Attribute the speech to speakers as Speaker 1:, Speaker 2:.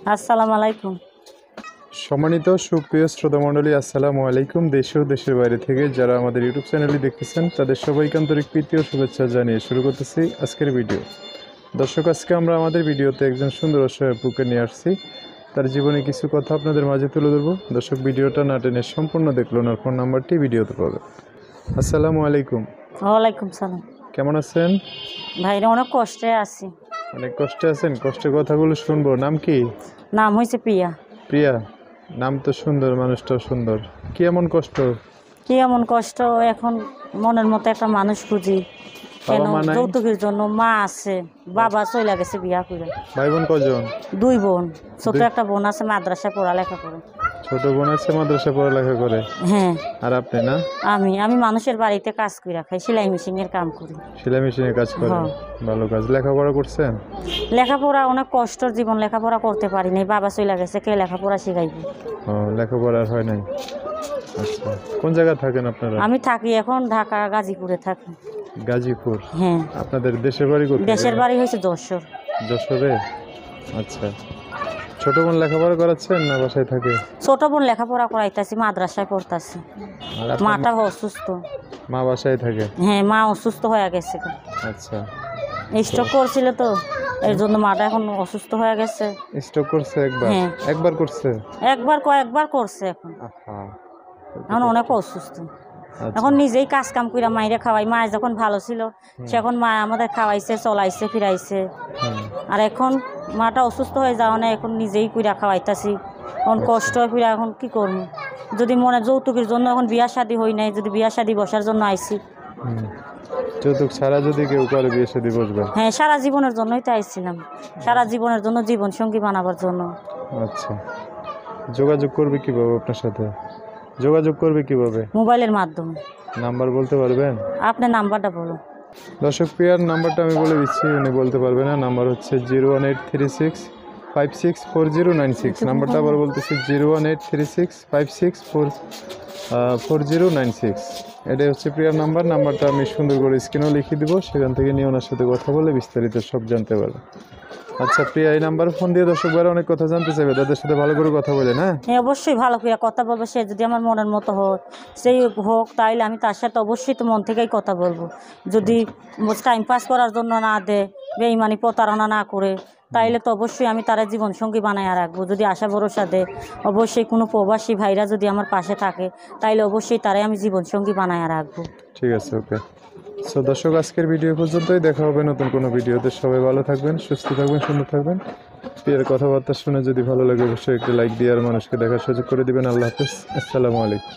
Speaker 1: আসসালামু আলাইকুম।
Speaker 2: সম্মানিত সুপ্রিয় শ্রোতামণ্ডলী, আসসালামু আলাইকুম। দেশ ও দেশের বাইরে থেকে যারা আমাদের ইউটিউব চ্যানেলটি দেখতেছেন তাদের সবাইকে আন্তরিক প্রীতি ও শুভেচ্ছা জানিয়ে শুরু করতেছি আজকের ভিডিও। দর্শক, আজকে আমরা আমাদের ভিডিওতে একজন সুন্দর অসহায় আপুকে নিয়ে আসছি। তার জীবনে কিছু কথা আপনাদের মাঝে তুলে ধরবো। দর্শক, ভিডিওটা না টেনে সম্পূর্ণ দেখলো। ওনার ফোন নাম্বারটি ভিডিওতে পাবে। আসসালামু আলাইকুম।
Speaker 1: ওয়ালাইকুম সালাম।
Speaker 2: কেমন আছেন?
Speaker 1: ভাইরা অনেক কষ্টে আছি।
Speaker 2: অনেক কষ্টে আছেন? কষ্টের কথাগুলো শুনবো। নাম কি?
Speaker 1: নাম হয়েছে প্রিয়া।
Speaker 2: প্রিয়া, নাম তো সুন্দর, মানুষটাও সুন্দর। কি এমন কষ্ট?
Speaker 1: কি এমন কষ্ট? এখন মনের মতো একটা মানুষ খুঁজি। কেন?
Speaker 2: বাবা মা নাই?
Speaker 1: যৌতুকের জন্য। মা আছে, বাবা চলে গেছে বিয়া করে।
Speaker 2: ভাই বোন কজন?
Speaker 1: 2 বোন। ছোট
Speaker 2: দুই-
Speaker 1: একটা বোন আছে, মাদ্রাসায় পড়ালেখা করে।
Speaker 2: ছোট বোন আছে, মাদ্রাসা পড়ালেখা করে।
Speaker 1: হ্যাঁ।
Speaker 2: আর আপনি? না,
Speaker 1: আমি মানুষের বাড়িতে কাজ করে খাই, সেলাই মেশিনের কাম করি।
Speaker 2: সেলাই মেশিনে কাজ করেন?
Speaker 1: হ্যাঁ।
Speaker 2: ভালো কাজ। লেখাপড়া করছেন?
Speaker 1: লেখাপড়া অনেক কষ্টর জীবন, লেখাপড়া করতে পারি নাই। বাবা চলে গেছে, কে লেখাপড়া শিখাইবে?
Speaker 2: ও, লেখাপড়া আর হয় নাই। আচ্ছা, কোন জায়গায় থাকেন আপনারা?
Speaker 1: আমি থাকি এখন ঢাকা, গাজীপুরে থাকি।
Speaker 2: গাজীপুর?
Speaker 1: হ্যাঁ।
Speaker 2: আপনাদের দেশের বাড়ি কোথায়?
Speaker 1: দেশের বাড়ি হয়েছে যশোর।
Speaker 2: যশোরে? আচ্ছা। ছোট বোন লেখাপড়া করাচ্ছেন না বাসায় থাকে?
Speaker 1: ছোট বোন লেখাপড়া করাইতাছি, মাদ্রাসায় পড়তাছি।
Speaker 2: আর আপনার
Speaker 1: মাটা অসুস্থ।
Speaker 2: মা বাসায় থাকে?
Speaker 1: হ্যাঁ, মা অসুস্থ হয়ে গেছে।
Speaker 2: আচ্ছা।
Speaker 1: স্ট্রোক করছিল তো, এর জন্য মাটা এখন অসুস্থ হয়ে গেছে।
Speaker 2: স্ট্রোক করছে একবার?
Speaker 1: হ্যাঁ।
Speaker 2: একবার করছে?
Speaker 1: কয়েকবার করছে এখন।
Speaker 2: আহা।
Speaker 1: এখন অনেক অসুস্থ।
Speaker 2: আচ্ছা।
Speaker 1: এখন নিজেই কাজ কাম কইরা মাইরে খাওয়াই। মা যখন ভালো ছিল সে এখন মা আমাদের খাওয়াইছে, চলাইছে, ফিরাইছে।
Speaker 2: হুম।
Speaker 1: আর এখন মাটা অসুস্থ হয়ে যাওয়া না, এখন নিজেই কইরা খাওয়াইতাছি। এখন কষ্ট হয়ে ফিরা, এখন কি করবো? যদি মনে যৌতুকের জন্য এখন বিয়া শাদী হই নাই, যদি বিয়া শাদী বসার জন্য আইছি।
Speaker 2: যৌতুক ছাড়া যদি কেউ করে বিয়ে শাদী বসবেন?
Speaker 1: হ্যাঁ, সারা জীবনের জন্যই তো আইছিলাম। সারা জীবনের জন্য, জীবন সঙ্গী বানাবার জন্য।
Speaker 2: আচ্ছা। যোগাযোগ করবে কিভাবে আপনার সাথে? যোগাযোগ করবে কিভাবে?
Speaker 1: মোবাইলের মাধ্যমে।
Speaker 2: নাম্বার বলতে পারবেন?
Speaker 1: আপনার নাম্বারটা বলো।
Speaker 2: দর্শক, প্রিয়ার নাম্বারটা আমি বলে দিচ্ছি, উনি বলতে পারবে না। নাম্বার হচ্ছে 01836564096। নাম্বারটা আবার বলতেছি 01836564096। এটাই হচ্ছে প্রিয়ার নাম্বার। নাম্বারটা আমি সুন্দর করে স্ক্রিনেও লিখে দিব, সেখান থেকে নিয়ে ওনার সাথে কথা বলে বিস্তারিত সব জানতে পারবে। আচ্ছা প্রিয়া, এই নাম্বার ফোন দিয়ে দর্শকরা অনেক কথা জানতে চাইবে, তাদের সাথে ভালো করে কথা বলে না?
Speaker 1: হ্যাঁ, অবশ্যই ভালো করে কথা বলবো। সে যদি আমার মনের মতো হয়, সেই হোক, তাইলে আমি তার সাথে অবশ্যই তো মন থেকেই কথা বলবো। যদি টাইম পাস করার জন্য না দেয়, বেইমানি প্রতারণা না করে, তাইলে তো অবশ্যই আমি তারা জীবন সঙ্গী বানায় রাখবো। যদি আশা ভরসা দেয়, অবশ্যই কোনো প্রবাসী ভাইরা যদি আমার পাশে থাকে, তাইলে অবশ্যই তারাই আমি জীবন সঙ্গী বানায় রাখবো।
Speaker 2: ঠিক আছে, ওকে। সো দর্শক, আজকের ভিডিও পর্যন্তই। দেখা হবে নতুন কোনো ভিডিওতে। সবাই ভালো থাকবেন, সুস্থ থাকবেন, সুন্দর থাকবেন। প্রিয়ার কথাবার্তা শুনে যদি ভালো লাগে অবশ্যই একটি লাইক দিয়ে আর মানুষকে দেখার সুযোগ করে দিবেন। আল্লাহ হাফিজ। আসসালামু আলাইকুম।